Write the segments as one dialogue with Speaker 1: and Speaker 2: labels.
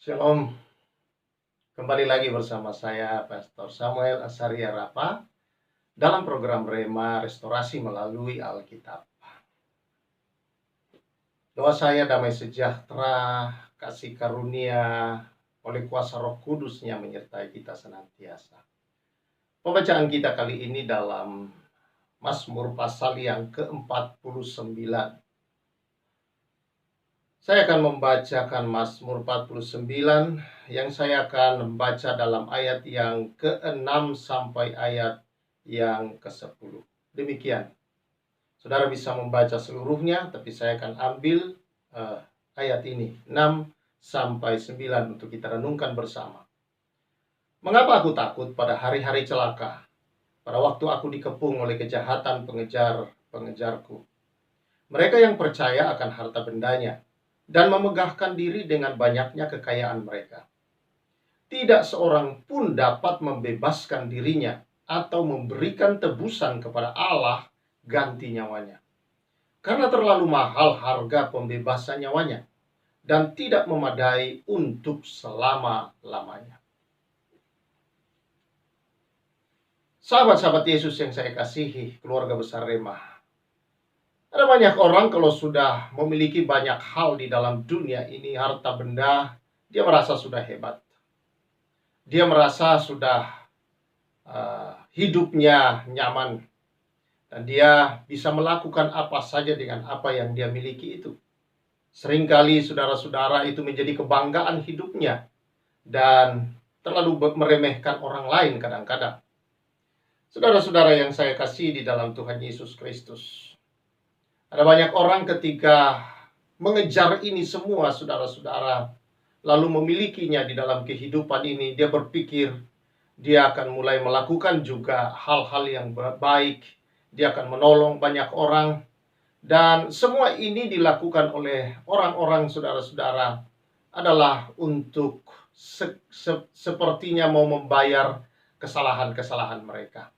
Speaker 1: Shalom, kembali lagi bersama saya Pastor Samuel Asaria Rapa dalam program Rema Restorasi melalui Alkitab. Doa saya damai sejahtera, kasih karunia oleh kuasa Roh Kudus-Nya menyertai kita senantiasa. Pembacaan kita kali ini dalam Mazmur pasal yang ke-49. Saya akan membacakan Mazmur 49 yang saya akan membaca dalam ayat yang ke-6 sampai ayat yang ke-10. Demikian. Saudara bisa membaca seluruhnya, tapi saya akan ambil ayat ini 6 sampai 9 untuk kita renungkan bersama. Mengapa aku takut pada hari-hari celaka, pada waktu aku dikepung oleh kejahatan pengejar-pengejarku? Mereka yang percaya akan harta bendanya dan memegahkan diri dengan banyaknya kekayaan mereka. Tidak seorang pun dapat membebaskan dirinya atau memberikan tebusan kepada Allah ganti nyawanya. Karena terlalu mahal harga pembebasan nyawanya dan tidak memadai untuk selama-lamanya. Sahabat-sahabat Yesus yang saya kasihi, keluarga besar Rema. Ada banyak orang kalau sudah memiliki banyak hal di dalam dunia ini, harta benda, dia merasa sudah hebat. Dia merasa sudah hidupnya nyaman. Dan dia bisa melakukan apa saja dengan apa yang dia miliki itu. Seringkali saudara-saudara itu menjadi kebanggaan hidupnya. Dan terlalu meremehkan orang lain kadang-kadang. Saudara-saudara yang saya kasih di dalam Tuhan Yesus Kristus. Ada banyak orang ketika mengejar ini semua, saudara-saudara, lalu memilikinya di dalam kehidupan ini, dia berpikir dia akan mulai melakukan juga hal-hal yang baik, dia akan menolong banyak orang, dan semua ini dilakukan oleh orang-orang, saudara-saudara, adalah untuk sepertinya mau membayar kesalahan-kesalahan mereka,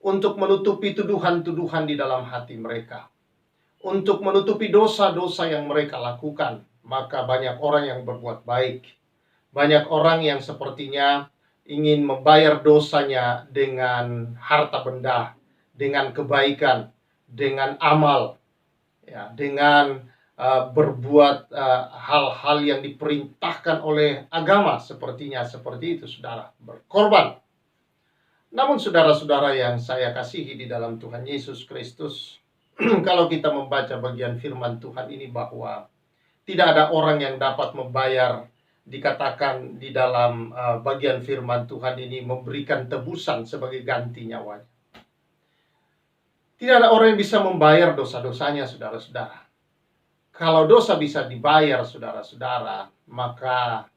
Speaker 1: untuk menutupi tuduhan-tuduhan di dalam hati mereka, untuk menutupi dosa-dosa yang mereka lakukan. Maka banyak orang yang berbuat baik, banyak orang yang sepertinya ingin membayar dosanya dengan harta benda, dengan kebaikan, dengan amal, ya, dengan berbuat hal-hal yang diperintahkan oleh agama, sepertinya seperti itu, saudara, berkorban. Namun saudara-saudara yang saya kasihi di dalam Tuhan Yesus Kristus, kalau kita membaca bagian firman Tuhan ini bahwa tidak ada orang yang dapat membayar, dikatakan di dalam bagian firman Tuhan ini, memberikan tebusan sebagai ganti nyawanya. Tidak ada orang yang bisa membayar dosa-dosanya, saudara-saudara. Kalau dosa bisa dibayar, saudara-saudara, maka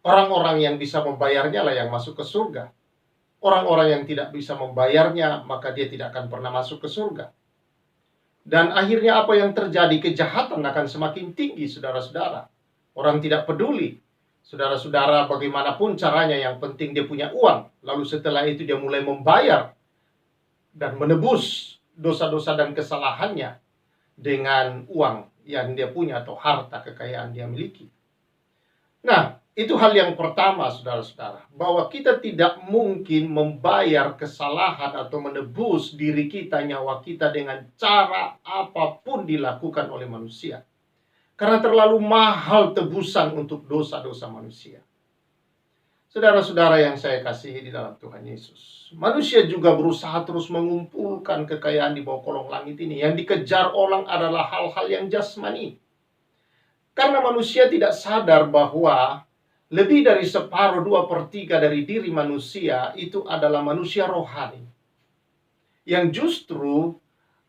Speaker 1: orang-orang yang bisa membayarnya lah yang masuk ke surga. Orang-orang yang tidak bisa membayarnya, maka dia tidak akan pernah masuk ke surga. Dan akhirnya apa yang terjadi? Kejahatan akan semakin tinggi, saudara-saudara. Orang tidak peduli, saudara-saudara, bagaimanapun caranya, yang penting dia punya uang. Lalu setelah itu dia mulai membayar dan menebus dosa-dosa dan kesalahannya dengan uang yang dia punya atau harta kekayaan dia miliki. Nah, itu hal yang pertama, saudara-saudara, bahwa kita tidak mungkin membayar kesalahan atau menebus diri kita, nyawa kita, dengan cara apapun dilakukan oleh manusia. Karena terlalu mahal tebusan untuk dosa-dosa manusia. Saudara-saudara yang saya kasihi di dalam Tuhan Yesus, manusia juga berusaha terus mengumpulkan kekayaan di bawah kolong langit ini. Yang dikejar orang adalah hal-hal yang jasmani. Karena manusia tidak sadar bahwa lebih dari 1/2/3 dari diri manusia itu adalah manusia rohani, yang justru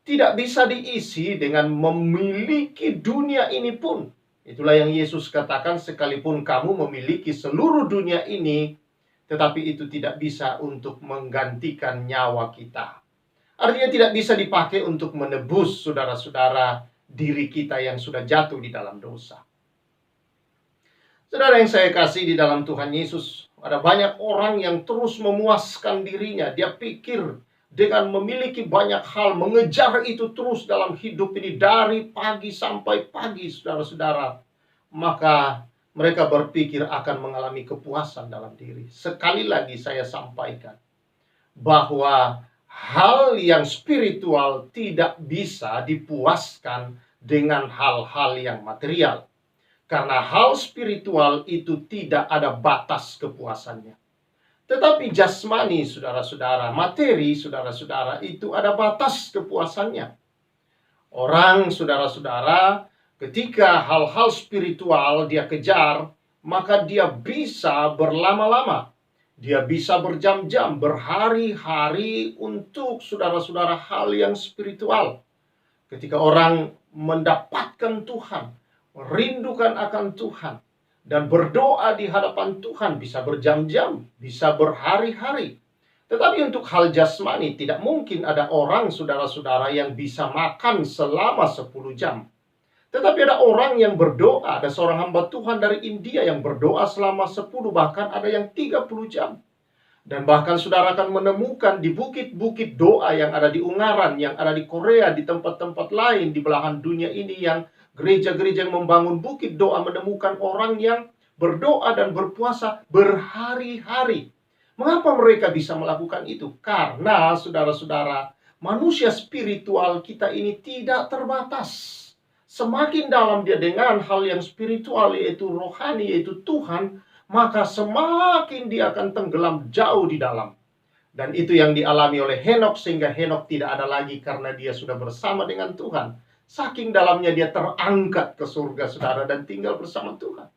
Speaker 1: tidak bisa diisi dengan memiliki dunia ini pun. Itulah yang Yesus katakan, sekalipun kamu memiliki seluruh dunia ini, tetapi itu tidak bisa untuk menggantikan nyawa kita. Artinya tidak bisa dipakai untuk menebus, saudara-saudara, diri kita yang sudah jatuh di dalam dosa. Saudara yang saya kasih di dalam Tuhan Yesus, ada banyak orang yang terus memuaskan dirinya. Dia pikir dengan memiliki banyak hal, mengejar itu terus dalam hidup ini dari pagi sampai pagi, saudara-saudara, maka Mereka berpikir akan mengalami kepuasan dalam diri. Sekali lagi saya sampaikan bahwa hal yang spiritual tidak bisa dipuaskan dengan hal-hal yang material. Karena hal spiritual itu tidak ada batas kepuasannya. Tetapi jasmani, saudara-saudara, materi, saudara-saudara, itu ada batas kepuasannya. Orang, saudara-saudara, ketika hal-hal spiritual dia kejar, maka dia bisa berlama-lama. Dia bisa berjam-jam, berhari-hari untuk saudara-saudara hal yang spiritual. Ketika orang mendapatkan Tuhan, merindukan akan Tuhan, dan berdoa di hadapan Tuhan, bisa berjam-jam, bisa berhari-hari. Tetapi untuk hal jasmani, tidak mungkin ada orang, saudara-saudara, yang bisa makan selama 10 jam. Tetapi ada orang yang berdoa, ada seorang hamba Tuhan dari India yang berdoa selama 10, bahkan ada yang 30 jam. Dan bahkan saudara akan menemukan di bukit-bukit doa yang ada di Ungaran, yang ada di Korea, di tempat-tempat lain di belahan dunia ini, yang gereja-gereja yang membangun bukit doa, menemukan orang yang berdoa dan berpuasa berhari-hari. Mengapa mereka bisa melakukan itu? Karena saudara-saudara, manusia spiritual kita ini tidak terbatas. Semakin dalam dia dengan hal yang spiritual, yaitu rohani, yaitu Tuhan, maka semakin dia akan tenggelam jauh di dalam. Dan itu yang dialami oleh Henokh, sehingga Henokh tidak ada lagi karena dia sudah bersama dengan Tuhan. Saking dalamnya dia terangkat ke surga, saudara, dan tinggal bersama Tuhan.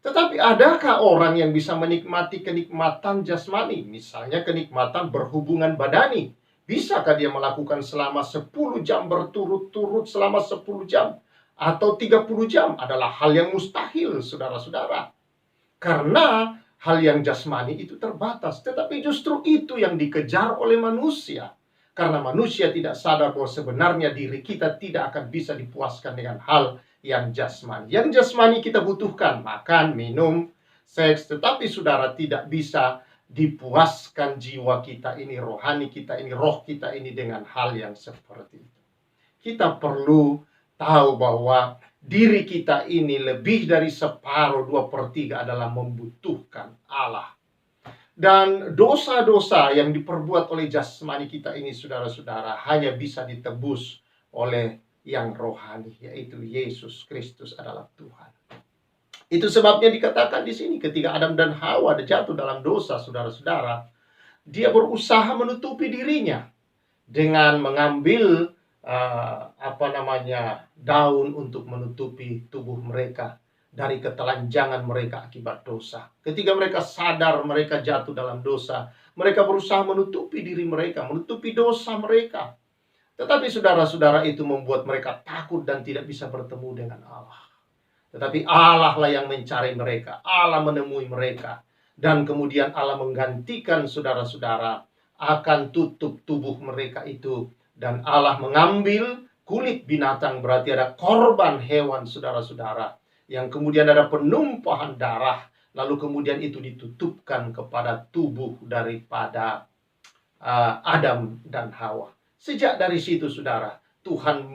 Speaker 1: Tetapi adakah orang yang bisa menikmati kenikmatan jasmani? Misalnya kenikmatan berhubungan badani. Bisakah dia melakukan selama 10 jam berturut-turut selama 10 jam? Atau 30 jam? Adalah hal yang mustahil, saudara-saudara. Karena hal yang jasmani itu terbatas. Tetapi justru itu yang dikejar oleh manusia. Karena manusia tidak sadar bahwa sebenarnya diri kita tidak akan bisa dipuaskan dengan hal yang jasmani. Yang jasmani kita butuhkan makan, minum, seks. Tetapi saudara, tidak bisa dipuaskan jiwa kita ini, rohani kita ini, roh kita ini dengan hal yang seperti itu. Kita perlu tahu bahwa diri kita ini lebih dari separuh, 2/3 adalah membutuhkan Allah. Dan dosa-dosa yang diperbuat oleh jasmani kita ini, saudara-saudara, hanya bisa ditebus oleh yang rohani, yaitu Yesus Kristus adalah Tuhan. Itu sebabnya dikatakan di sini, ketika Adam dan Hawa jatuh dalam dosa, saudara-saudara, dia berusaha menutupi dirinya dengan mengambil daun untuk menutupi tubuh mereka dari ketelanjangan mereka akibat dosa. Ketika mereka sadar mereka jatuh dalam dosa, mereka berusaha menutupi diri mereka, menutupi dosa mereka. Tetapi saudara-saudara, itu membuat mereka takut dan tidak bisa bertemu dengan Allah. Tetapi Allah lah yang mencari mereka, Allah menemui mereka, dan kemudian Allah menggantikan saudara-saudara akan tutup tubuh mereka itu, dan Allah mengambil kulit binatang, berarti ada korban hewan, saudara-saudara, yang kemudian ada penumpahan darah, lalu kemudian itu ditutupkan kepada tubuh daripada Adam dan Hawa. Sejak dari situ, saudara, Tuhan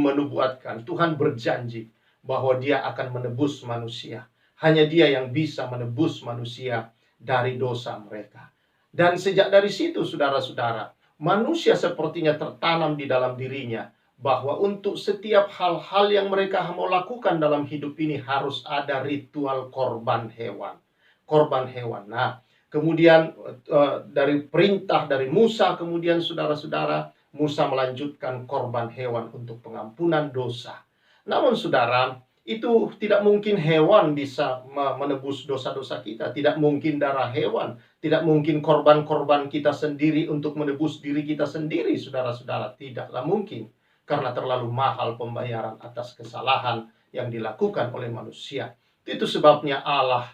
Speaker 1: menubuatkan, Tuhan berjanji bahwa dia akan menebus manusia. Hanya dia yang bisa menebus manusia dari dosa mereka. Dan sejak dari situ, saudara-saudara, manusia sepertinya tertanam di dalam dirinya bahwa untuk setiap hal-hal yang mereka mau lakukan dalam hidup ini harus ada ritual korban hewan. Korban hewan. Nah, kemudian dari perintah dari Musa, kemudian saudara-saudara, Musa melanjutkan korban hewan untuk pengampunan dosa. Namun saudara, itu tidak mungkin hewan bisa menebus dosa-dosa kita. Tidak mungkin darah hewan. Tidak mungkin korban-korban kita sendiri untuk menebus diri kita sendiri, saudara-saudara. Tidaklah mungkin. Karena terlalu mahal pembayaran atas kesalahan yang dilakukan oleh manusia. Itu sebabnya Allah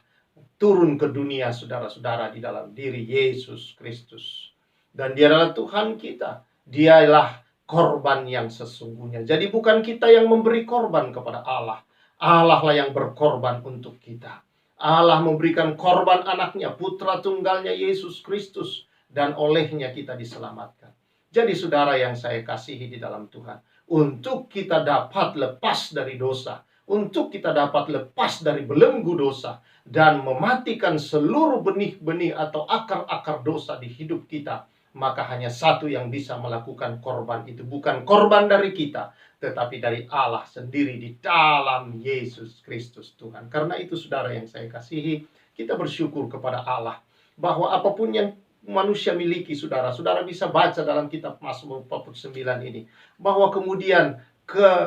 Speaker 1: turun ke dunia, saudara-saudara, di dalam diri Yesus Kristus. Dan dia adalah Tuhan kita. Dialah korban yang sesungguhnya. Jadi bukan kita yang memberi korban kepada Allah. Allah lah yang berkorban untuk kita. Allah memberikan korban anaknya, putra tunggalnya Yesus Kristus. Dan olehnya kita diselamatkan. Jadi saudara yang saya kasihi di dalam Tuhan, untuk kita dapat lepas dari dosa, untuk kita dapat lepas dari belenggu dosa dan mematikan seluruh benih-benih atau akar-akar dosa di hidup kita, maka hanya satu yang bisa melakukan korban itu. Bukan korban dari kita, tetapi dari Allah sendiri di dalam Yesus Kristus Tuhan. Karena itu saudara yang saya kasihi, kita bersyukur kepada Allah bahwa apapun yang manusia miliki, saudara bisa baca dalam kitab Mazmur 49 ini, bahwa kemudian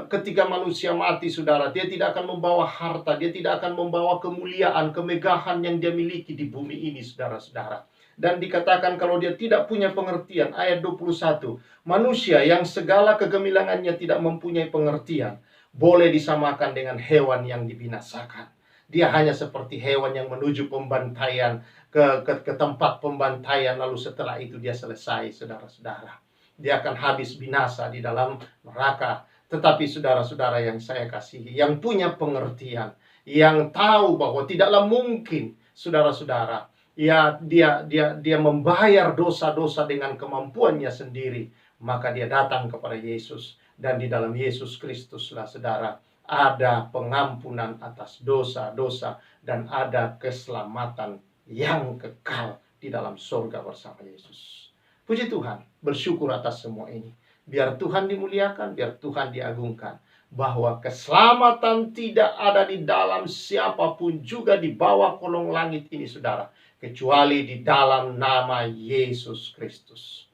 Speaker 1: ketika manusia mati, saudara, dia tidak akan membawa harta, dia tidak akan membawa kemuliaan, kemegahan yang dia miliki di bumi ini, saudara-saudara. Dan dikatakan kalau dia tidak punya pengertian, ayat 21, manusia yang segala kegemilangannya tidak mempunyai pengertian, boleh disamakan dengan hewan yang dibinasakan. Dia hanya seperti hewan yang menuju pembantaian, ke tempat pembantaian, lalu setelah itu dia selesai, saudara-saudara. Dia akan habis binasa di dalam neraka. Tetapi saudara-saudara yang saya kasihi, yang punya pengertian, yang tahu bahwa tidaklah mungkin, saudara-saudara, ya dia membayar dosa-dosa dengan kemampuannya sendiri, maka dia datang kepada Yesus, dan di dalam Yesus Kristuslah, saudara, ada pengampunan atas dosa-dosa dan ada keselamatan yang kekal di dalam surga bersama Yesus. Puji Tuhan, bersyukur atas semua ini. Biar Tuhan dimuliakan, biar Tuhan diagungkan, bahwa keselamatan tidak ada di dalam siapapun juga di bawah kolong langit ini, saudara, kecuali di dalam nama Yesus Kristus.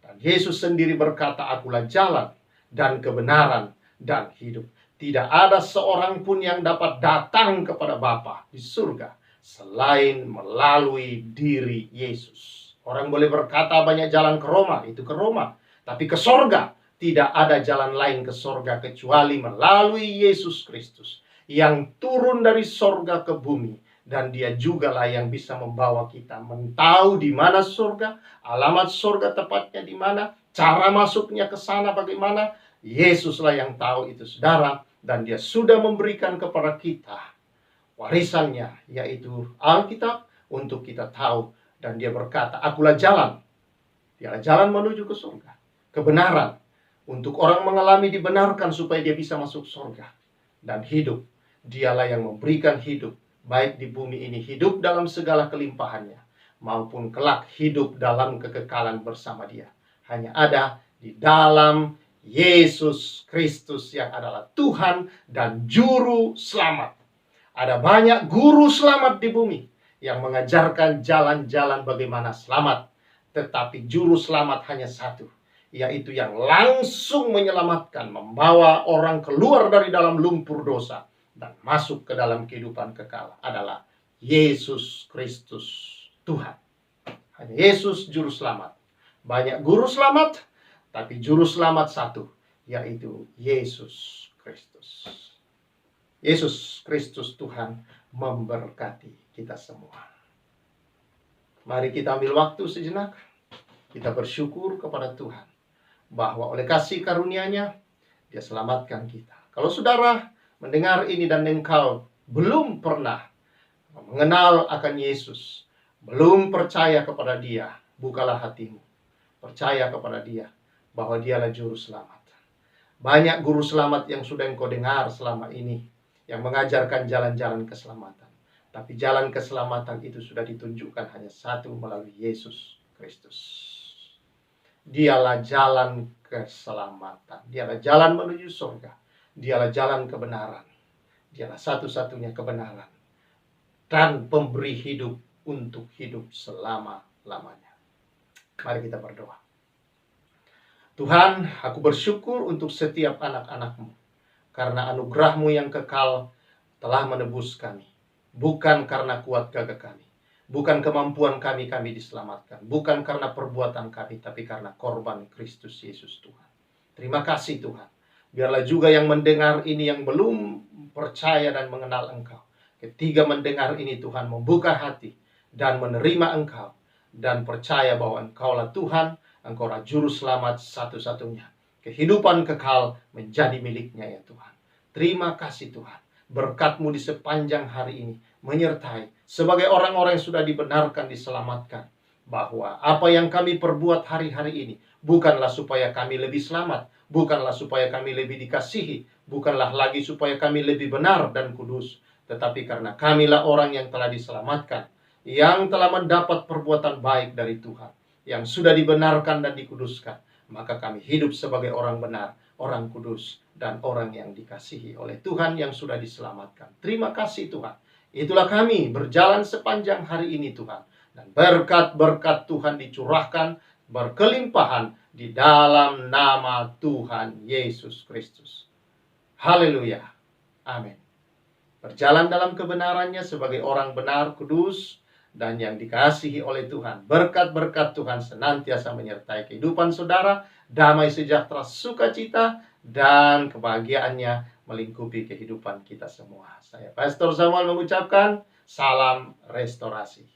Speaker 1: Dan Yesus sendiri berkata, "Akulah jalan dan kebenaran dan hidup. Tidak ada seorang pun yang dapat datang kepada Bapa di surga selain melalui diri Yesus." Orang boleh berkata banyak jalan ke Roma, itu ke Roma. Tapi ke sorga, tidak ada jalan lain ke sorga kecuali melalui Yesus Kristus, yang turun dari sorga ke bumi. Dan dia jugalah yang bisa membawa kita mentahu di mana surga, alamat surga tepatnya di mana, cara masuknya ke sana bagaimana. Yesuslah yang tahu itu, saudara. Dan dia sudah memberikan kepada kita warisannya, yaitu Alkitab, untuk kita tahu. Dan dia berkata, "Akulah jalan." Dialah jalan menuju ke surga. Kebenaran, untuk orang mengalami dibenarkan supaya dia bisa masuk surga. Dan hidup, dialah yang memberikan hidup, baik di bumi ini, hidup dalam segala kelimpahannya, maupun kelak hidup dalam kekekalan bersama dia. Hanya ada di dalam Yesus Kristus yang adalah Tuhan dan Juru Selamat. Ada banyak guru selamat di bumi yang mengajarkan jalan-jalan bagaimana selamat. Tetapi Juru Selamat hanya satu, yaitu yang langsung menyelamatkan, membawa orang keluar dari dalam lumpur dosa dan masuk ke dalam kehidupan kekal, adalah Yesus Kristus Tuhan. Hanya Yesus Juru Selamat. Banyak guru selamat, tapi Juru Selamat satu, yaitu Yesus Kristus. Yesus Kristus Tuhan memberkati kita semua. Mari kita ambil waktu sejenak. Kita bersyukur kepada Tuhan bahwa oleh kasih karunia-Nya, Dia selamatkan kita. Kalau saudara mendengar ini dan engkau belum pernah mengenal akan Yesus, belum percaya kepada Dia, bukalah hatimu. Percaya kepada Dia bahwa Dialah Juru Selamat. Banyak guru selamat yang sudah engkau dengar selama ini, yang mengajarkan jalan-jalan keselamatan. Tapi jalan keselamatan itu sudah ditunjukkan hanya satu, melalui Yesus Kristus. Dialah jalan keselamatan. Dialah jalan menuju surga. Dialah jalan kebenaran. Dialah satu-satunya kebenaran. Dan pemberi hidup untuk hidup selama-lamanya. Mari kita berdoa. Tuhan, aku bersyukur untuk setiap anak-anak-Mu. Karena anugerah-Mu yang kekal telah menebus kami. Bukan karena kuat gagah kami. Bukan kemampuan kami diselamatkan. Bukan karena perbuatan kami, tapi karena korban Kristus Yesus Tuhan. Terima kasih Tuhan. Biarlah juga yang mendengar ini yang belum percaya dan mengenal Engkau, ketika mendengar ini Tuhan membuka hati dan menerima Engkau. Dan percaya bahwa Engkaulah Tuhan, Engkaulah Juru Selamat satu-satunya. Kehidupan kekal menjadi miliknya ya Tuhan. Terima kasih Tuhan. Berkat-Mu di sepanjang hari ini menyertai sebagai orang-orang yang sudah dibenarkan, diselamatkan, bahwa apa yang kami perbuat hari-hari ini bukanlah supaya kami lebih selamat, bukanlah supaya kami lebih dikasihi, bukanlah lagi supaya kami lebih benar dan kudus, tetapi karena kamilah orang yang telah diselamatkan, yang telah mendapat perbuatan baik dari Tuhan, yang sudah dibenarkan dan dikuduskan, maka kami hidup sebagai orang benar, orang kudus, dan orang yang dikasihi oleh Tuhan yang sudah diselamatkan. Terima kasih Tuhan. Itulah kami berjalan sepanjang hari ini Tuhan. Dan berkat-berkat Tuhan dicurahkan berkelimpahan di dalam nama Tuhan Yesus Kristus. Haleluya. Amin. Berjalan dalam kebenarannya sebagai orang benar, kudus, dan yang dikasihi oleh Tuhan. Berkat-berkat Tuhan senantiasa menyertai kehidupan saudara, damai sejahtera, sukacita, dan kebahagiaannya melingkupi kehidupan kita semua. Saya Pastor Samuel mengucapkan salam restorasi.